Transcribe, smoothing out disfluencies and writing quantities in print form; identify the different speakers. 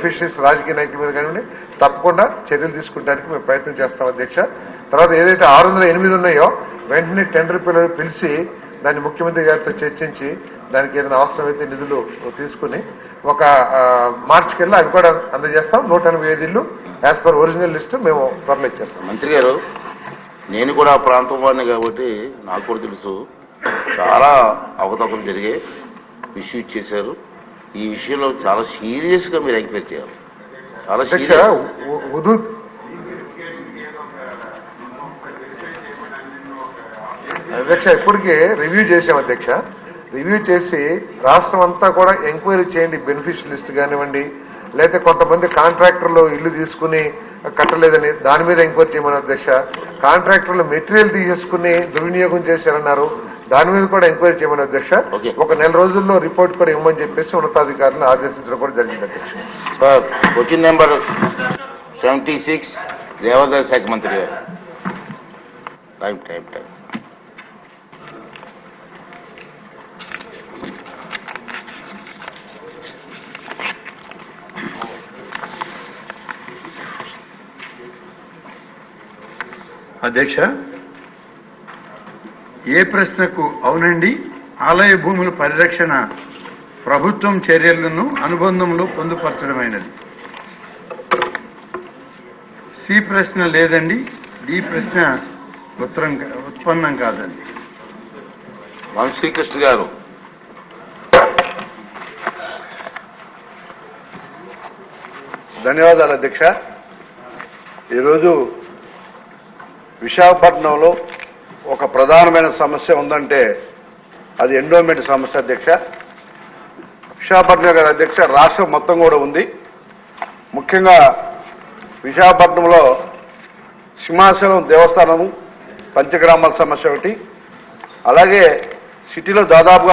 Speaker 1: Beneficiaries రాజకీయ నాయకుల మీద కానివ్వండి తప్పకుండా చర్యలు తీసుకుంటానికి మేము ప్రయత్నం చేస్తాం అధ్యక్ష. తర్వాత ఏదైతే 608 ఉన్నాయో వెంటనే టెండర్ పిలిచి దాన్ని ముఖ్యమంత్రి గారితో చర్చించి దానికి ఏదైనా అవసరమైతే నిధులు తీసుకుని ఒక మార్చికెళ్ళి అవి కూడా అందజేస్తాం. 185 ఇళ్లు యాజ్ పర్ ఒరిజినల్ లిస్టు మేము త్వరలో ఇచ్చేస్తాం.
Speaker 2: మంత్రి గారు, నేను కూడా ప్రాంతం వాడిని కాబట్టి నాకు కూడా తెలుసు చాలా అవకతవకలు జరిగే ఇష్యూ ఇచ్చేశారు. ఈ విషయంలో చాలా సీరియస్ గా మీరు ఎంక్వైరీ చేయాలి. చాలా సీరియస్.
Speaker 1: అధ్యక్ష ఇప్పటికే రివ్యూ చేశాం అధ్యక్ష. రివ్యూ చేసి రాష్ట్రం అంతా కూడా ఎంక్వైరీ చేయండి. బెనిఫిషియల్ లిస్ట్ కానివ్వండి, లేకపోతే కొంతమంది కాంట్రాక్టర్లు ఇల్లు తీసుకుని కట్టలేదని దాని మీద ఎంక్వైరీ చేయమని అధ్యక్ష. కాంట్రాక్టర్లు మెటీరియల్ తీసేసుకుని దుర్వినియోగం చేశారన్నారు, దాని మీద కూడా ఎంక్వైరీ చేయమని అధ్యక్ష. ఒక నెల రోజుల్లో రిపోర్ట్ కూడా ఇవ్వమని చెప్పేసి ఉన్నతాధికారులను ఆదేశించడం కూడా జరిగింది అధ్యక్ష.
Speaker 2: క్వశ్చన్ నెంబర్ 76 దేవాదాయ శాఖ మంత్రి గారు. టైం
Speaker 3: అధ్యక్ష, ఏ ప్రశ్నకు అవునండి, ఆలయ భూముల పరిరక్షణ ప్రభుత్వం చర్యలను అనుబంధంలో పొందుపరచడమైనది. సి ప్రశ్న లేదండి, డి ప్రశ్న ఉత్పన్నం కాదండి.
Speaker 2: శ్రీకృష్ణ గారు.
Speaker 4: ధన్యవాదాలు అధ్యక్ష. ఈరోజు విశాఖపట్నంలో ఒక ప్రధానమైన సమస్య ఉందంటే అది ఎండోమెంట్ సమస్య అధ్యక్ష. విశాఖపట్నం గారి అధ్యక్ష రాష్ట్రం మొత్తం కూడా ఉంది. ముఖ్యంగా విశాఖపట్నంలో సింహాచలం దేవస్థానము పంచగ్రామాల సమస్య ఒకటి, అలాగే సిటీలో దాదాపుగా